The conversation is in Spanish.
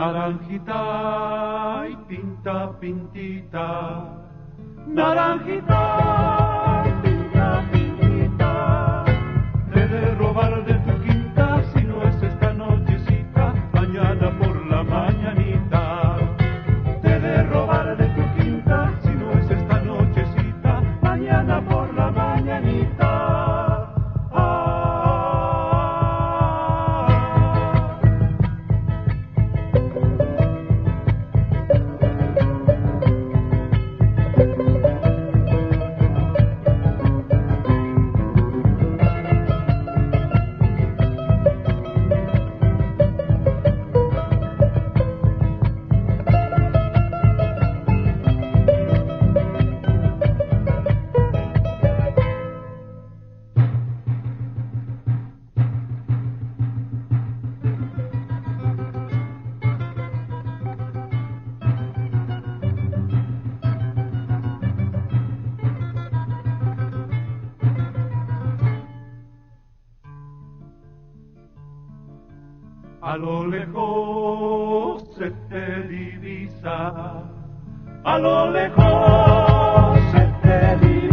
Naranjita y pinta, pintita, naranjita y pinta, pintita, te he de robar de tu quinta si no es esta nochecita, mañana por la mañanita. Te he de robar de tu quinta si no es esta nochecita, mañana por la mañanita. A lo lejos se te divisa, a lo lejos se te divisa.